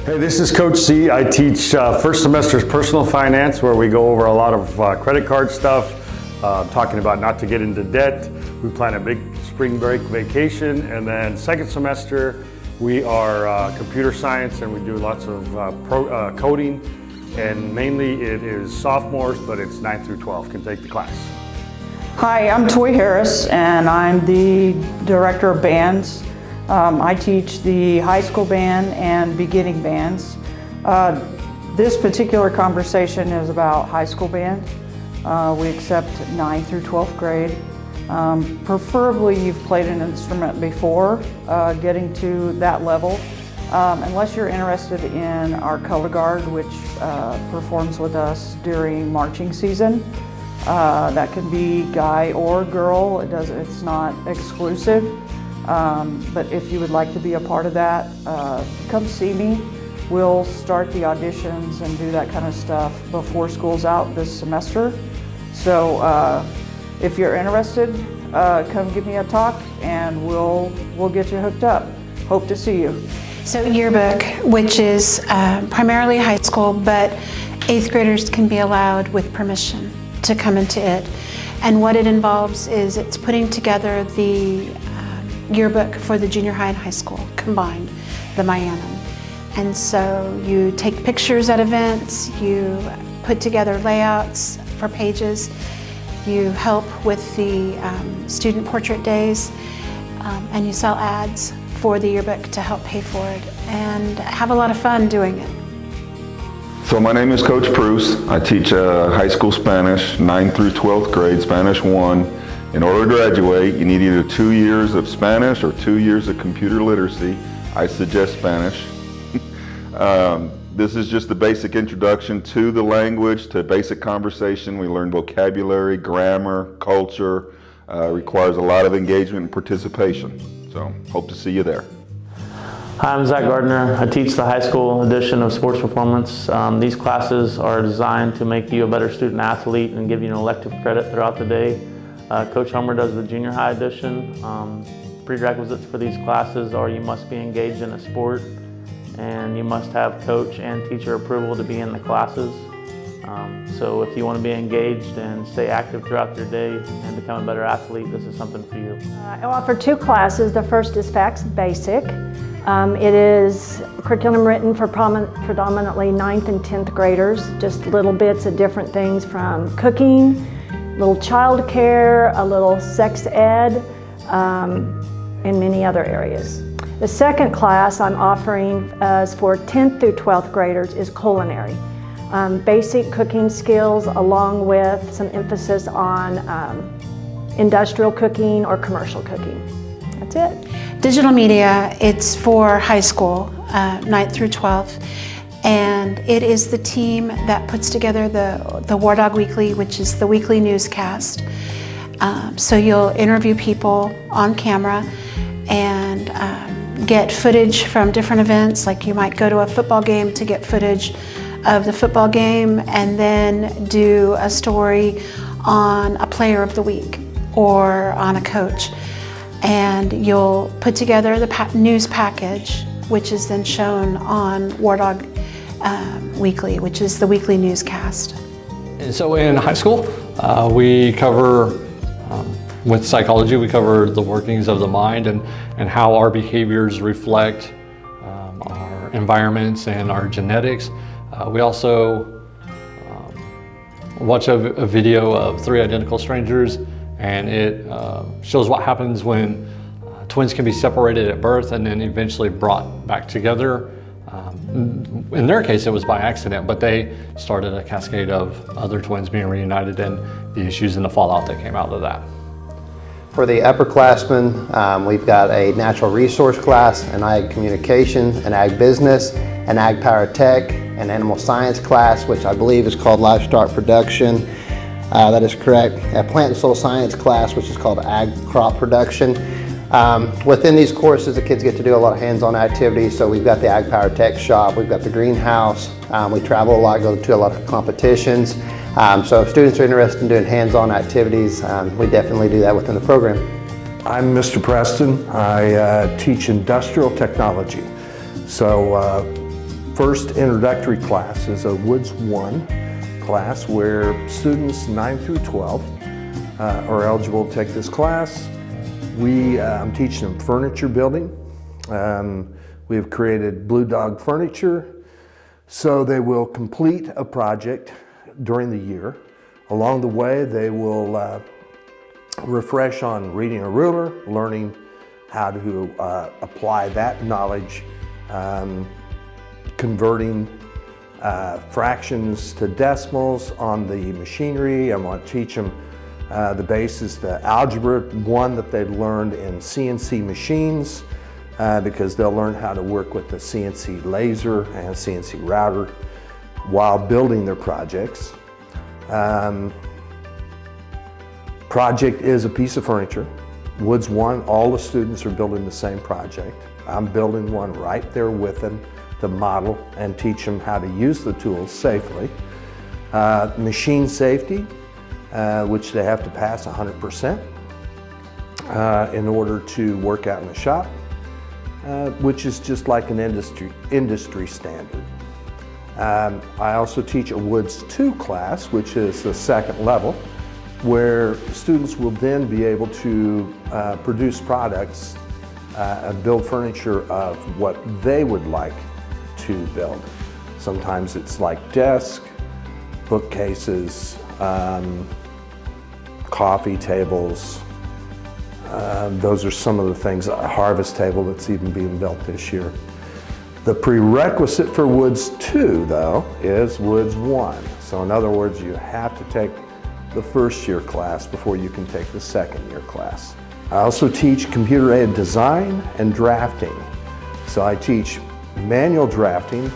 Hey, this is Coach C. I teach first semester's personal finance, where we go over a lot of credit card stuff, talking about not to get into debt. We plan a big spring break vacation, and then second semester we are computer science, and we do lots of coding, and mainly it is sophomores, but it's 9 through 12 can take the class. Hi, I'm Toy Harris, and I'm the director of bands. I teach the high school band and beginning bands. This particular conversation is about high school band. We accept 9th through 12th grade. Preferably you've played an instrument before getting to that level. Unless you're interested in our color guard, which performs with us during marching season. That can be guy or girl. It's not exclusive. But if you would like to be a part of that, come see me. We'll start the auditions and do that kind of stuff before school's out this semester. So if you're interested, come give me a talk and we'll get you hooked up. Hope to see you. So yearbook, which is primarily high school, but 8th graders can be allowed with permission to come into it. And what it involves is it's putting together the yearbook for the junior high and high school combined, the Miami. And so you take pictures at events, you put together layouts for pages, you help with the student portrait days, and you sell ads for the yearbook to help pay for it, and have a lot of fun doing it. So my name is Coach Bruce. I teach high school Spanish, 9th through 12th grade, Spanish 1. In order to graduate, you need either 2 years of Spanish or 2 years of computer literacy. I suggest Spanish. This is just the basic introduction to the language, to basic conversation. We learn vocabulary, grammar, culture. Requires a lot of engagement and participation. So hope to see you there. Hi, I'm Zach Gardner. I teach the high school edition of sports performance. These classes are designed to make you a better student athlete and give you an elective credit throughout the day. Coach Homer does the junior high edition. Prerequisites for these classes are you must be engaged in a sport, and you must have coach and teacher approval to be in the classes. So if you want to be engaged and stay active throughout your day and become a better athlete, this is something for you. I offer 2 classes. The first is Facts Basic. It is curriculum written for predominantly 9th and 10th graders, just little bits of different things from cooking, little child care, a little sex ed, and many other areas. The second class I'm offering for 10th through 12th graders is culinary. Basic cooking skills along with some emphasis on industrial cooking or commercial cooking. That's it. Digital media, it's for high school, 9th through 12th. And it is the team that puts together the War Dog Weekly, which is the weekly newscast. So you'll interview people on camera and get footage from different events, like you might go to a football game to get footage of the football game, and then do a story on a player of the week or on a coach. And you'll put together the news package, which is then shown on War Dog Weekly, which is the weekly newscast. And so in high school, we cover, with psychology, we cover the workings of the mind and how our behaviors reflect our environments and our genetics. We also watch a video of 3 identical strangers, and it shows what happens when twins can be separated at birth and then eventually brought back together. In their case, it was by accident, but they started a cascade of other twins being reunited and the issues and the fallout that came out of that. For the upperclassmen, we've got a natural resource class, an ag communication, an ag business, an ag power tech, an animal science class, which I believe is called livestock production. That is correct. A plant and soil science class, which is called ag crop production. Within these courses, the kids get to do a lot of hands-on activities. So we've got the ag power tech shop, we've got the greenhouse. We travel a lot, go to a lot of competitions. So if students are interested in doing hands-on activities, we definitely do that within the program. I'm Mr. Preston. I teach industrial technology. So first introductory class is a Woods 1 class where students 9 through 12 are eligible to take this class. I'm teaching them furniture building. We have created Blue Dog furniture, so they will complete a project during the year. Along the way, they will refresh on reading a ruler, learning how to apply that knowledge, converting fractions to decimals on the machinery. I want to teach them the basis, the algebra 1 that they've learned in CNC machines, because they'll learn how to work with the CNC laser and CNC router while building their projects. Project is a piece of furniture. Woods 1, all the students are building the same project. I'm building one right there with them to model and teach them how to use the tools safely. Machine safety, which they have to pass 100% in order to work out in the shop, which is just like an industry standard. I also teach a Woods 2 class, which is the second level, where students will then be able to produce products and build furniture of what they would like to build. Sometimes it's like desks, bookcases, coffee tables. Those are some of the things, a harvest table that's even being built this year. The prerequisite for Woods 2, though, is Woods 1. So in other words, you have to take the first year class before you can take the second year class. I also teach computer-aided design and drafting. So I teach manual drafting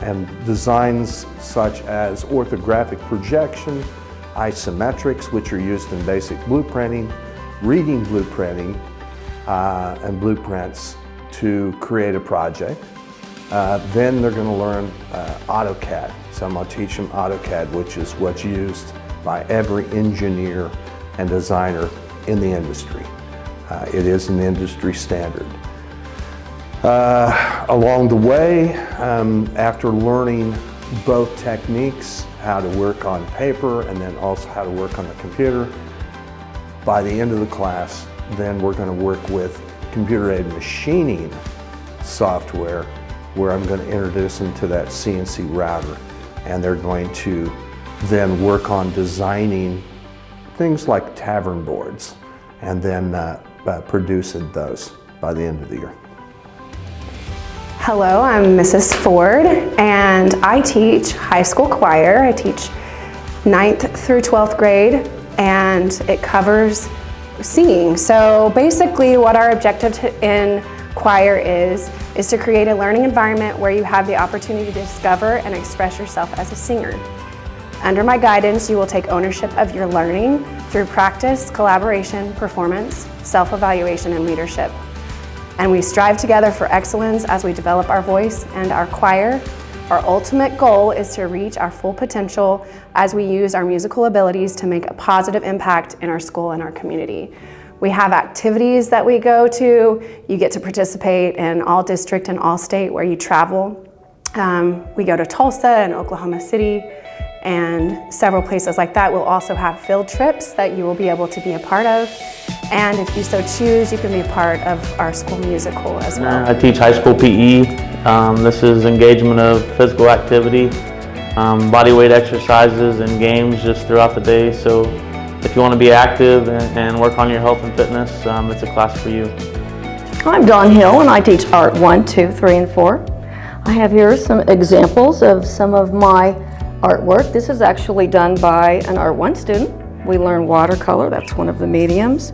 and designs such as orthographic projection, isometrics, which are used in basic blueprinting, reading blueprinting, and blueprints to create a project. Then they're going to learn AutoCAD. So I'm going to teach them AutoCAD, which is what's used by every engineer and designer in the industry. It is an industry standard. Along the way, after learning both techniques, how to work on paper and then also how to work on the computer, by the end of the class, then we're going to work with computer-aided machining software, where I'm going to introduce them to that CNC router, and they're going to then work on designing things like tavern boards and then producing those by the end of the year. Hello, I'm Mrs. Ford, and I teach high school choir. I teach 9th through 12th grade, and it covers singing. So basically what our objective in choir is to create a learning environment where you have the opportunity to discover and express yourself as a singer. Under my guidance, you will take ownership of your learning through practice, collaboration, performance, self-evaluation, and leadership. And we strive together for excellence as we develop our voice and our choir. Our ultimate goal is to reach our full potential as we use our musical abilities to make a positive impact in our school and our community. We have activities that we go to. You get to participate in all district and all state where you travel. We go to Tulsa and Oklahoma City and several places like that. We'll also have field trips that you will be able to be a part of. And if you so choose, you can be a part of our school musical as well. I teach high school PE. This is engagement of physical activity, body weight exercises and games just throughout the day. So if you want to be active and work on your health and fitness, it's a class for you. I'm Dawn Hill, and I teach Art 1, 2, 3, and 4. I have here some examples of some of my artwork. This is actually done by an Art 1 student. We learn watercolor, that's one of the mediums.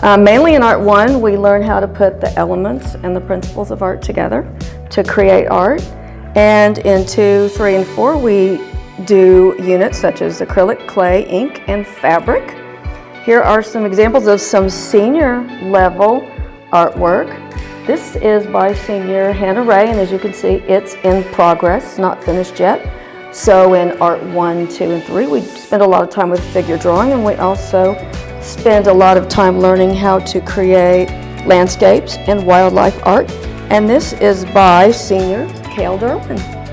Mainly in Art 1, we learn how to put the elements and the principles of art together to create art. And in 2, 3, and 4, we do units such as acrylic, clay, ink, and fabric. Here are some examples of some senior level artwork. This is by senior Hannah Ray, and as you can see, it's in progress, not finished yet. So in Art 1, 2, and 3, we spend a lot of time with figure drawing, and we also spend a lot of time learning how to create landscapes and wildlife art. And this is by senior Cale Derwin.